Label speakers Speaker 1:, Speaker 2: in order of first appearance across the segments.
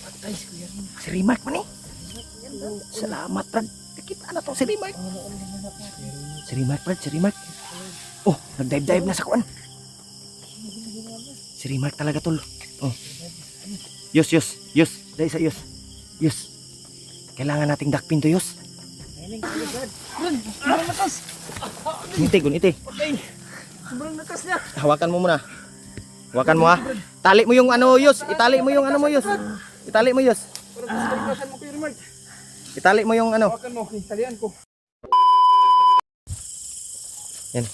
Speaker 1: Patay si Kuya Rin. Si Rimark man eh. Salamat Brad. Kita na to si Rimark. Si Rimark Brad, si Rimark. Oh, nagdive-dive na sa kuan. Si Rimark talaga tol. Oh. Yus. Dahil sa Yus. Yus. Kailangan nating dakpin to Yus.
Speaker 2: Sobrang lakas.
Speaker 1: Guniti.
Speaker 2: Okay. Sobrang lakas niya.
Speaker 1: Hawakan mo muna. Hawakan mo ha. Tali mo yung ano Yus. Itali mo yung ano mo Yus. Itali mo Yus.
Speaker 2: Parang gusto ko ikasan mo Kuya Mark.
Speaker 1: Itali mo yung ano.
Speaker 2: Hawakan mo. Talian ko.
Speaker 1: Yan.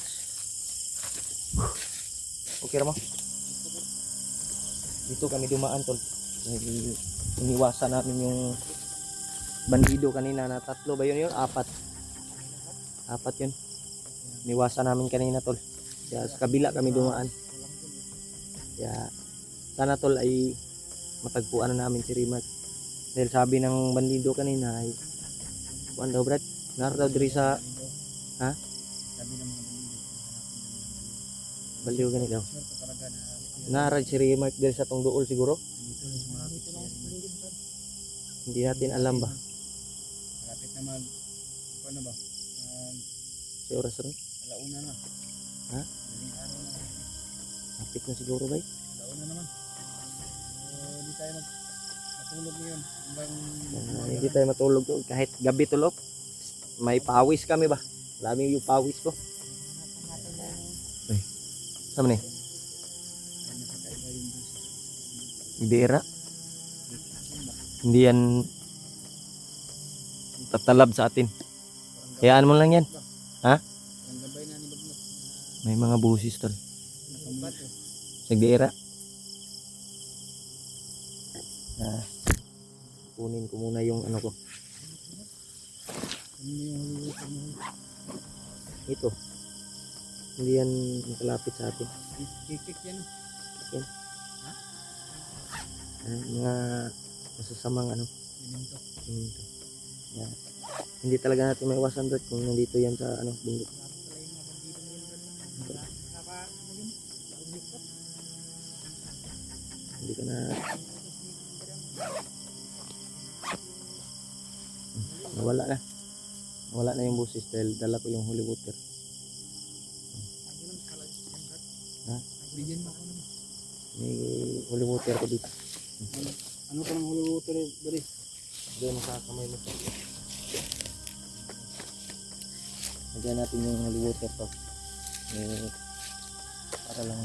Speaker 1: Okay mo. Dito kami dumaan tol. Iniwasan namin yung bandido kanina na 3 ba yun? 4 yun. Iniwasan namin kanina tol. Kaya sa kabila kami dumaan. Kaya sana tol ay matagpuan na namin si Rimark. Dahil sabi ng bandido kanina ay kuan daw Brad. Nara daw diri sa ha? Baliw gani daw. Nara si Rimark diri sa tong duol siguro. Hindi natin alam ba?
Speaker 2: Malapit na mag... Ano ba?
Speaker 1: Si oras rin?
Speaker 2: Alauna na.
Speaker 1: Ha?
Speaker 2: Daling araw na.
Speaker 1: Lapit na siguro ba?
Speaker 2: Alauna naman. Hindi tayo matulog ngayon. Hanggang...
Speaker 1: Hindi tayo matulog to. Kahit gabi tulog. May pawis kami ba? Marami yung pawis ko. Ay, sama ni? Bira. Hindi yan tatalab sa atin. Hayaan mo lang yan. Ha?
Speaker 2: Ang gabay na ni Bagnot.
Speaker 1: May mga busis tol.
Speaker 2: Nakambat eh.
Speaker 1: Nagdiira. Kunin ko muna yung ano ko.
Speaker 2: Ano yung hulutan mo?
Speaker 1: Ito. Hindi yan makalapit sa atin.
Speaker 2: Kikik yan.
Speaker 1: Yan. Mga masasamang ano.
Speaker 2: Minunto.
Speaker 1: Ito. Yan. Hindi talaga natin maiwasan Brad kung nandito yan sa ano bundok. Hindi ka na nawala na yung busis dahil dala ko yung holy water. Ha?
Speaker 2: Bigyan mo ako naman.
Speaker 1: May holy water ko dito.
Speaker 2: Ano ka ng hulutan eh, Bari?
Speaker 1: Diyan mo sa kamay mo. Lagyan natin yung holy water to. Para lang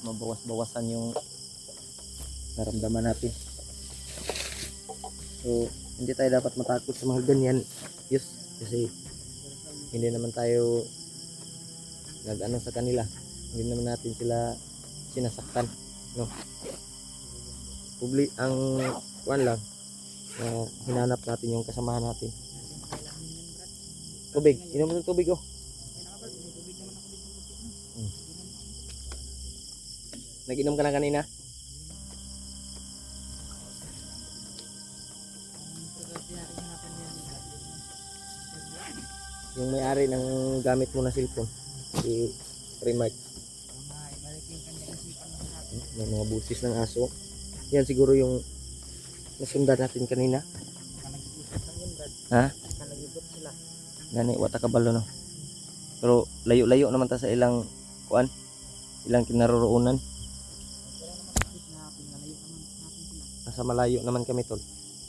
Speaker 1: mabawas-bawasan yung naramdaman natin. So, hindi tayo dapat matakot sa mga ganyan. Yes, kasi hindi naman tayo nag-ano sa kanila. Hindi naman natin sila sinasaktan, no? Ang kuan lang na hinanap natin yung kasamahan natin. Tubig, inom mo ng tubig oh. Nag-inom ka na kanina? Yung may-ari ng gamit mo na cellphone, si Rimark. May mga busis ng aso. Yan siguro yung nasundan natin kanina. Ha? Gani, wata kabalo no. Pero layo-layo naman ta sa ilang kuan, ilang kinaroroonan. Nasa malayo naman kami tol.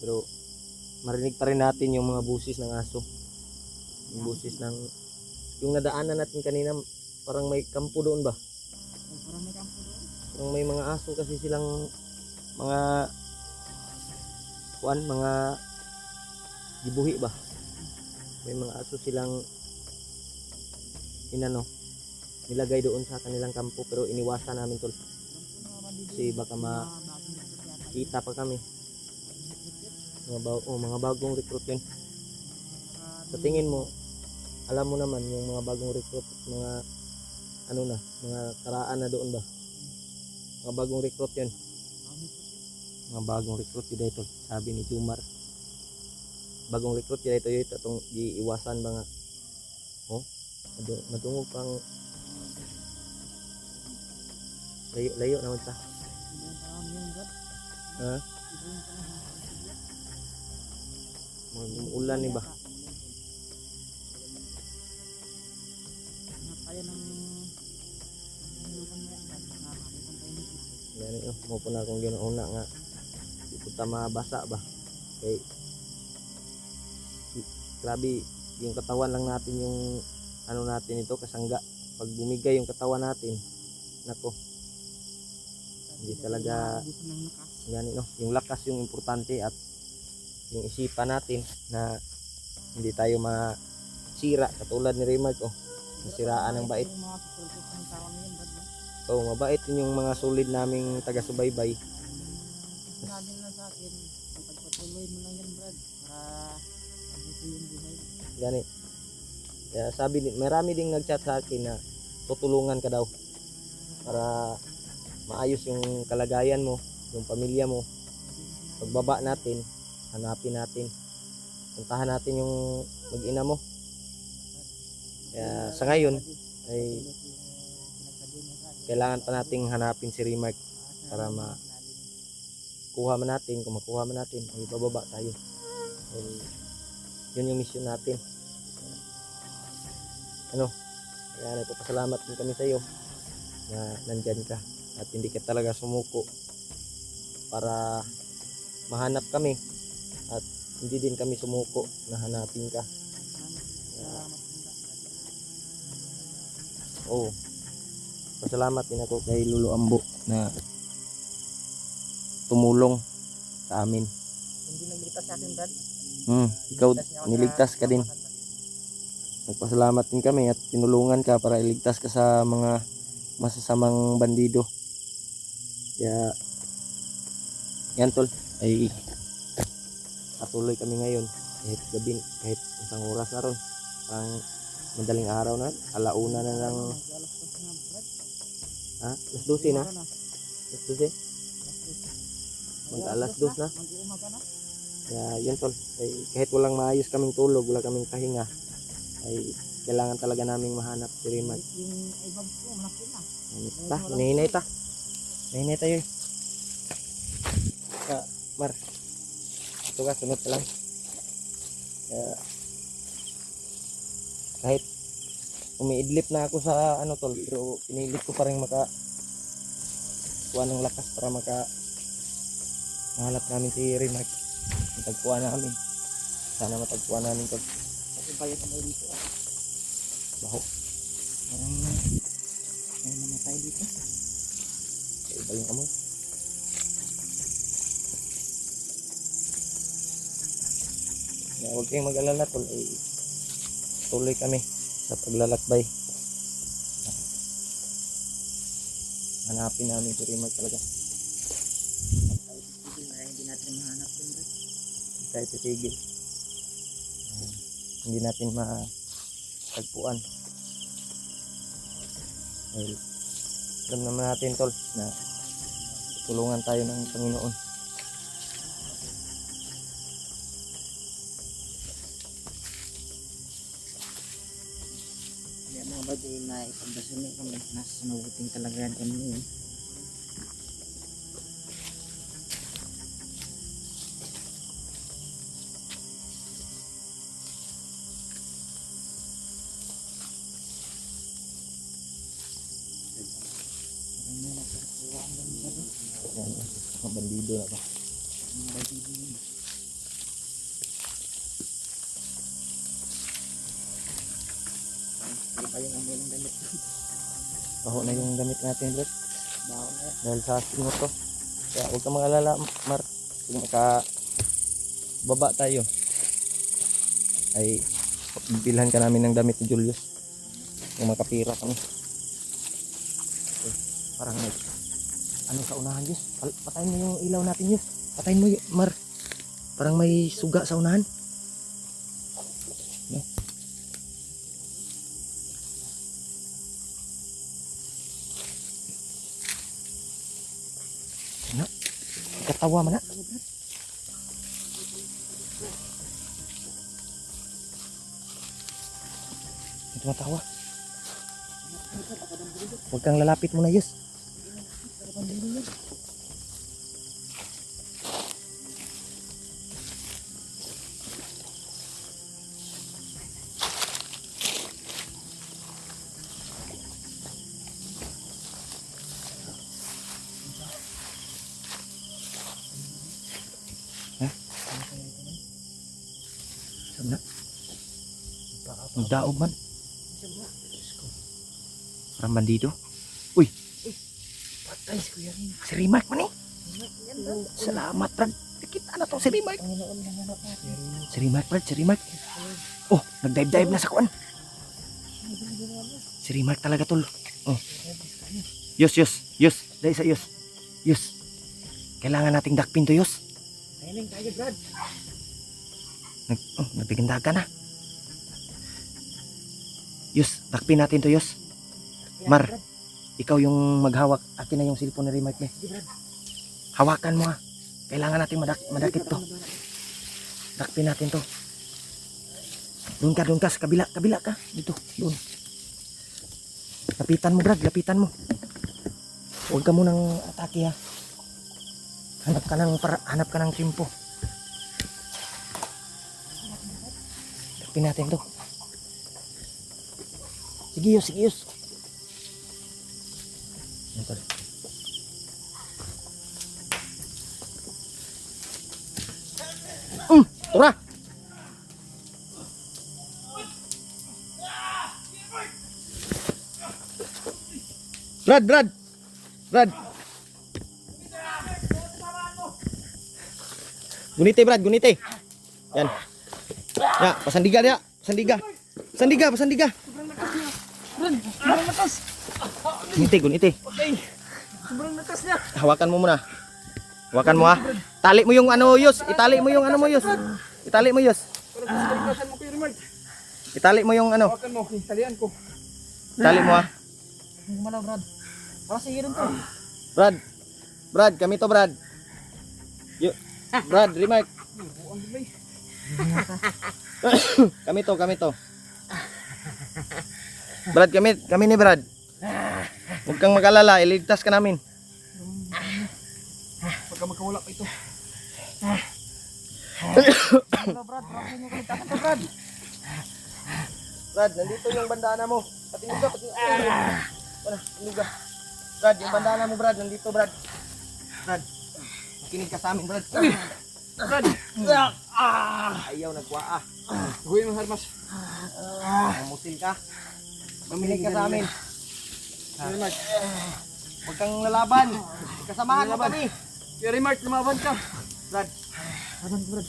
Speaker 1: Pero marinig pa rin natin yung mga busis ng aso. Yung busis ng yung nadaanan natin kanina, parang may kampo doon ba? Parang may mga aso kasi silang mga kuan, mga gibuhi ba? May mga aso silang inano, nilagay doon sa kanilang kampo pero iniwasan namin tol. Kasi baka makita pa kami. Mga bagong recruit yun. Sa tingin mo, alam mo naman yung mga bagong recruit, mga ano na, mga karaan na doon ba? Mga bagong recruit yun. Mga bagong recruit yun dito, sabi ni Jumar. Bagong recruit yun dito yun, itong iiwasan ba nga. Oh, madungog pang layo naman sa. Ha? Ulan ni ba?
Speaker 2: Kaya ng lugan mo yan, nakakalitan tayo nito.
Speaker 1: Yan mo po na akong ginauna nga. Di po ta mabasa ba? Okay. Grabe, yung katawan lang natin yung ano natin ito, kasangga. Pag bumigay yung katawan natin, nako, hindi talaga
Speaker 2: Ubusan ng lakas.
Speaker 1: yan yung lakas yung importante at yung isipan natin na hindi tayo masira katulad ni Remark nasiraan ng bait.
Speaker 2: Yung mga supporters ng tao na yun, Brad, no?
Speaker 1: Oo, mabait din yung mga solid naming taga-subaybay.
Speaker 2: Sinabi nila sa akin, pagpatuloy mo lang yan, Brad, para mabuti yung buhay.
Speaker 1: Gani. Kaya sabi din, marami ding nag-chat sa akin na tutulungan ka daw para maayos yung kalagayan mo, yung pamilya mo. Pagbaba natin, hanapin natin. Puntahan natin yung mag-ina mo. Kaya sa ngayon ay kailangan pa nating hanapin si Remark para makuha man natin. Kung makuha man natin, ay bababa tayo. Ay, yun yung mission natin. Kaya nagpapasalamat din kami sa iyo na nandyan ka at hindi ka talaga sumuko para mahanap kami at hindi din kami sumuko na hanapin ka. Oo. Pasalamat din ako kay Lolo Ambo na tumulong sa amin.
Speaker 2: Hindi nagligtas sa akin, Brad.
Speaker 1: Ikaw niligtas ka din. Nagpasalamat din kami at tinulungan ka para iligtas ka sa mga masasamang bandido. Kaya yan tol, ay patuloy kami ngayon kahit gabi, kahit isang oras na ron, ang madaling araw na, alauna na lang. Alas 12 na? Alas 12? Mag-alas 2 na? Kaya yun tol, ay kahit walang maayos kaming tulog, wala kaming pahinga, ay kailangan talaga naming mahanap si Remark.
Speaker 2: Yung ibang ko, malaki na.
Speaker 1: Hinihinay ta. Hinihinay tayo eh. Mar, ito ka, sunod ka lang. Kaya, kahit umiidlip na ako sa ano tol, pero pinilit ko pa rin kuha ng lakas para mahanap namin si Remark. Matagpuan namin. Sana matagpuan namin tol.
Speaker 2: Kasi bayan na may dito.
Speaker 1: Baho.
Speaker 2: Parang may namatay dito.
Speaker 1: Iba yung amoy. Kaya huwag kayong mag-alala tol, ay tuloy kami sa paglalakbay. Hanapin namin si Remark talaga.
Speaker 2: Hindi natin mahanap yun, Brad.
Speaker 1: Hindi tayo titigil. Hindi natin matagpuan. Dahil alam naman natin tol na tulungan tayo ng Panginoon.
Speaker 2: Kaya mga Brad, na ipagdasal kami. Nasa mabuting kalagayan kami ngayon.
Speaker 1: Yan, mga bandido na ba?
Speaker 2: Hindi pa yung amoy ng damit.
Speaker 1: Baho na yung damit natin bro.
Speaker 2: Baho na yan.
Speaker 1: Dahil sa asin mo to. Kaya huwag kang mag-alala Mar. Kung makababa tayo ay bibilhan ka namin ng damit ni Julius. Kung makapira kami. Okay. Parang ano sa unahan Diyos? Patayin mo yung ilaw natin Diyos. Patayin mo Mar. Parang may suga sa unahan. No? Ano? Katawa man na. Ito matawa. Huwag kang lalapit muna Diyos. Na. Ang daog man. Parang bandido. Uy,
Speaker 2: Patay si Kuya Rin.
Speaker 1: si Rimark man eh.
Speaker 2: Yan Brad.
Speaker 1: Salamat, Brad. Kita na to si Rimark.
Speaker 2: Panginoon ng anak natin.
Speaker 1: Si Rimark, Brad. Si Rimark. Oh, nag-dive-dive na sa kuan. Si Rimark talaga, tol. Oh. Yus. Dahil sa Yus. Yus. Kailangan nating dakpin to, Yus.
Speaker 2: Training tayo Brad.
Speaker 1: Nagbigandaga na. Yus, dakpin natin to, Yus. Mar, ikaw yung maghawak. Akin na yung cellphone ni Rimark, eh. Hawakan mo, ha. Kailangan nating madakip to. Dakpin natin to. Doon ka, sa kabila ka. Dito, doon. Lapitan mo, Brad, lapitan mo. Huwag ka munang atake, ha. Hanap ka ng timpo. Dakpin natin to. Sige, Yus. Yan, tol. Tura! Brad! Gunite, Brad, gunite. Yan. Ya, pasandiga dia. Pasandiga.
Speaker 2: Brad, sobrang lakas.
Speaker 1: Gunite.
Speaker 2: Okay. Sobrang lakas niya.
Speaker 1: Hawakan mo muna. Hawakan mo, ha. Tali mo yung ano, Yus. Itali mo yung ano mo, Yus. Itali mo, Yus.
Speaker 2: Kalikasan mo Kuya Rimard.
Speaker 1: Itali mo yung ano.
Speaker 2: Hawakan mo. Talian ko.
Speaker 1: Itali mo, ha.
Speaker 2: Gumalaw Brad. Para sa iyo rin to.
Speaker 1: Brad, kami to, Brad. Brad, Rimark.
Speaker 2: Buang gabay.
Speaker 1: Kami to. Brad, kami ni Brad. Huwag kang mag-alala, iligtas ka namin.
Speaker 2: Pagka magkawala pa ito. Wala Brad, marami nyo kalikasan to Brad.
Speaker 1: Brad, nandito yung bandana mo. Patingin ka. Wala, tinuga. Brad, yung bandana mo, Brad, nandito, Brad. Brad, makinig ka sa amin, Brad.
Speaker 2: Brad.
Speaker 1: Ayaw, nagwaa.
Speaker 2: Gawin mo harmas.
Speaker 1: Mamusil ka. Makinig ka sa amin.
Speaker 2: Kuya Rimard.
Speaker 1: Huwag kang lalaban. Kasamahan mo kami.
Speaker 2: Kuya Rimard, lumaban ka.
Speaker 1: Brad,
Speaker 2: Brad.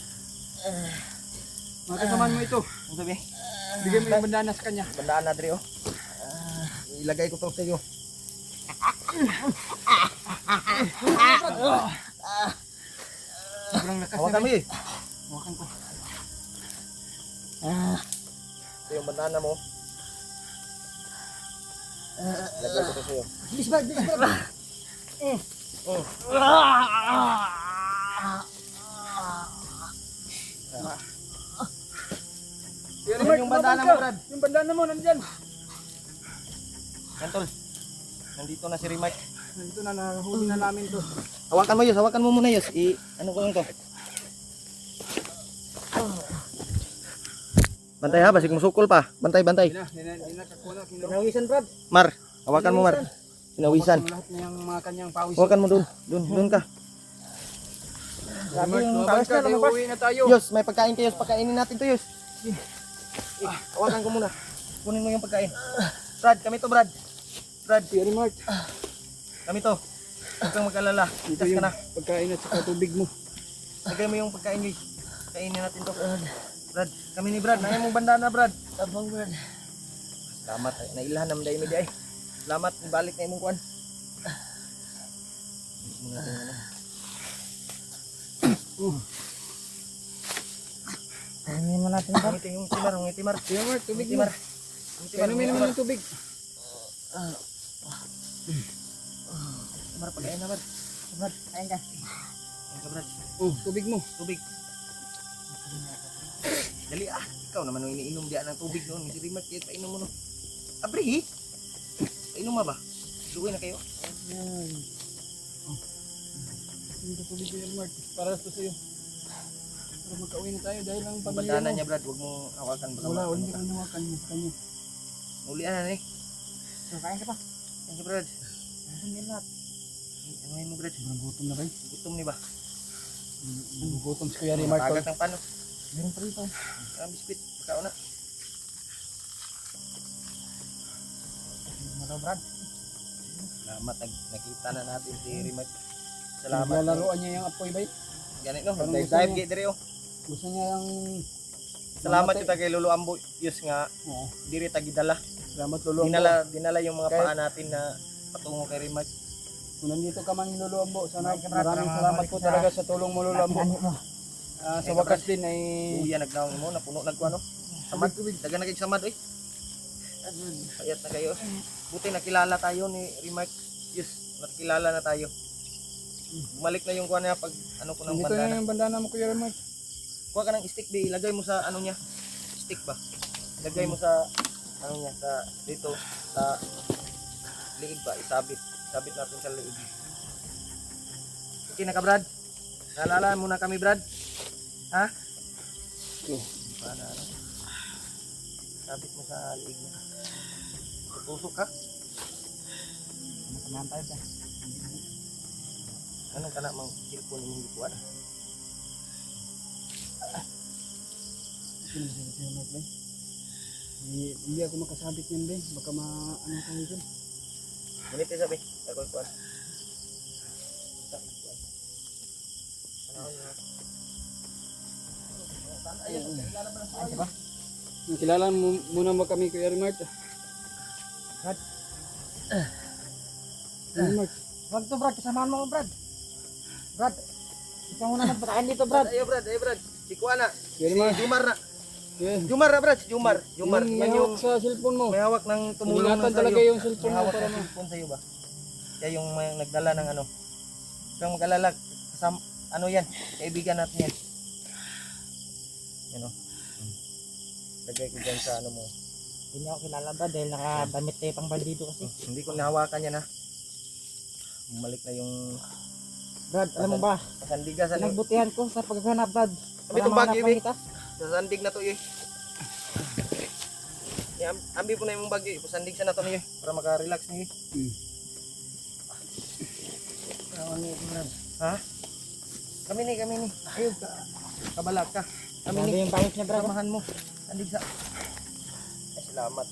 Speaker 2: Makasamahan mo ito.
Speaker 1: ano sabi?
Speaker 2: Bigyan mo yung bandana sa kanya.
Speaker 1: Bandaan na, Dre, oh. Ilagay ko to sa iyo.
Speaker 2: Sobrang lakas
Speaker 1: Hawakan mo, eh.
Speaker 2: Hawakan ko.
Speaker 1: Ito yung bandana mo. Ilagay ko to sa iyo.
Speaker 2: Bilis Brad. Kuya
Speaker 1: Yan yung bandana mo, Brad.
Speaker 2: Yung bandana mo, nandyan.
Speaker 1: Yan, tol. Nandito na si Rimark.
Speaker 2: Nandito na, nahuli na namin to.
Speaker 1: Hawakan mo, Yus. Hawakan mo muna, Yus. Ano ko lang to? Bantay, ha, basig musukol pa. Bantay.
Speaker 2: Hindi na kakuha na.
Speaker 1: Pinawisan, Brad. Mar, hawakan mo, Mar. Pinawisan.
Speaker 2: Lahat niyang mga kanyang pawis.
Speaker 1: Hawakan mo doon ka.
Speaker 2: Grabe yung
Speaker 1: pawis na, lumabas.
Speaker 2: Uwi na tayo.
Speaker 1: Yus, may pagkain kayo. Pagkainin natin to, Yus. Hawakan ko muna. Kunin mo yung pagkain. Brad, kami to, Brad.
Speaker 2: Kuya Rimard.
Speaker 1: Kami to. Huwag kang mag-alala.
Speaker 2: Ito
Speaker 1: Itas ka
Speaker 2: yung
Speaker 1: na.
Speaker 2: pagkain at saka tubig mo.
Speaker 1: Lagay mo yung pagkain, Yus. Kainin natin to. Brad, kami ni Brad. Naya mong bandana, Brad.
Speaker 2: Tabang Brad.
Speaker 1: Salamat. Nailahan naman dahil media ay. Salamat. Balik na imong kuhan.
Speaker 2: Ano mo natin Brad?
Speaker 1: Ngiti yung timar.
Speaker 2: Kuya Rimard, tubig mo.
Speaker 1: Timar.
Speaker 2: Inumin naman yung tubig.
Speaker 1: Timar, pagkain na, Brad.
Speaker 2: Brad, kain ka.
Speaker 1: Kain ka, Brad.
Speaker 2: Tubig mo.
Speaker 1: Tubig. Dali, ikaw naman nung iniinom diyan ng tubig noon. Si Rimark, kahit painom mo no. Abri, painom ba? Luwi na kayo.
Speaker 2: Ayan. Tubig ka tubig Kuya Rimard. Para to sa'yo. Para magka-uwi na tayo dahil ang
Speaker 1: Yung
Speaker 2: pamilya
Speaker 1: bandana
Speaker 2: mo.
Speaker 1: niya, Brad, huwag mong hawakan.
Speaker 2: Wala, hindi ka nawakan mo sa kanya.
Speaker 1: Ulian na, eh.
Speaker 2: So, kain ka pa.
Speaker 1: Thank you, Brad.
Speaker 2: Nasaan yan lahat?
Speaker 1: Ano yun mo, Brad?
Speaker 2: Sobrang gutom na ba?
Speaker 1: Gutom ni ba?
Speaker 2: Gutom si Kuya Rimard.
Speaker 1: Tagat ng pano.
Speaker 2: Meron pa rito.
Speaker 1: Ang biskwit, pagkaon na.
Speaker 2: Ano Brad?
Speaker 1: Salamat, nakita na natin si Rimac. Salamat.
Speaker 3: Naglalaroan niya yung apoy bay.
Speaker 1: Ganito,
Speaker 3: Parang
Speaker 1: dive
Speaker 3: gusto
Speaker 1: dive
Speaker 3: niya.
Speaker 1: gate diri oh.
Speaker 3: Gusto niya yung
Speaker 1: Salamat
Speaker 3: mamatay.
Speaker 1: kita kay Lolo Ambo. Yes nga,
Speaker 3: Oo.
Speaker 1: diri tagidala.
Speaker 3: Salamat Lolo Ambo.
Speaker 1: Dinala yung mga
Speaker 3: Kahit-
Speaker 1: paa natin na patungo kay Rimac.
Speaker 3: Kung nandito ka man Lolo Ambo, sana
Speaker 2: Maraming Brad,
Speaker 3: maraming
Speaker 2: maraming
Speaker 3: salamat po
Speaker 2: salamat
Speaker 3: talaga sa tulong mo Lolo Ambo.
Speaker 2: mo.
Speaker 3: Sa wakas din ay
Speaker 1: Uya nagnaong mo, napuno nagkuano. Samad, dagan na kay samad oy. Ayat na kayo. Buti nakilala tayo ni Rimac. Yes, nakilala na tayo. Bumalik na yung kuha niya pag ano ko ng
Speaker 3: nandito na
Speaker 1: bandana.
Speaker 3: yung bandana mo Kuya Remark.
Speaker 1: Kuha ka ng stick di, ilagay mo sa ano niya. Stick ba? Ilagay mo sa ano niya sa dito sa liig ba, isabit. Isabit natin sa liig. Okay na ka, Brad? Naalala mo na kami, Brad? Ha?
Speaker 3: Okay.
Speaker 1: Para ano? Sabit mo sa liig niya. Tusok ka?
Speaker 2: Samahan tayo ba?
Speaker 1: Anong ka na mang cellphone mong gikuan?
Speaker 3: Hindi ako makasabit yan bay. Baka ano tayo dyan.
Speaker 1: Ngunit eh sabi, ako kuan.
Speaker 3: Kilala mo muna mo kami Kuya Remark.
Speaker 2: Brad.
Speaker 3: Remark.
Speaker 2: Brad to Brad, kasamahan mo ko Brad. Brad. Ikaw muna nagpakain dito Brad.
Speaker 1: Ayo Brad, ayo Brad. Si kuan na.
Speaker 3: Kuya Remark.
Speaker 1: Jumar na.
Speaker 3: Yeah.
Speaker 1: Jumar na Brad, si Jumar. Jumar.
Speaker 3: Yung
Speaker 1: Yan
Speaker 3: may
Speaker 1: yung
Speaker 3: hawak sa cellphone mo.
Speaker 1: may hawak ng tumulong
Speaker 3: Ingatan
Speaker 1: na
Speaker 3: talaga
Speaker 1: sa'yo.
Speaker 3: yung cellphone
Speaker 1: May
Speaker 3: mo
Speaker 1: hawak
Speaker 3: para
Speaker 1: ng
Speaker 3: mo.
Speaker 1: cellphone sa'yo ba? Siya yung may nagdala ng ano. Kung mag-alala, ano yan, kaibigan natin yan. Yan o. Lagay ko dyan sa ano mo.
Speaker 2: Hindi niya ako kilala Brad dahil nakadamit tayo pang bandido kasi.
Speaker 1: Hindi ko nahawakan yan ha. Bumalik na yung
Speaker 2: Brad, alam mo ba?
Speaker 1: sandiga sa
Speaker 2: Pinagbutihan ko sa paghahanap Brad.
Speaker 1: Kami itong
Speaker 2: Para
Speaker 1: bagyo,
Speaker 2: mahanap
Speaker 1: eh.
Speaker 2: ng kita.
Speaker 1: sa sandig na to eh. Ambi po na yung bagyo, ipasandig sa na to niyo para maka-relax niyo. Ha? Kami ni. Ayun ka. Kabalag ka. Kami
Speaker 2: Grabe
Speaker 1: ni.
Speaker 2: yung pangit niya Brad.
Speaker 1: Samahan mo. Sandig sa. Ay, salamat.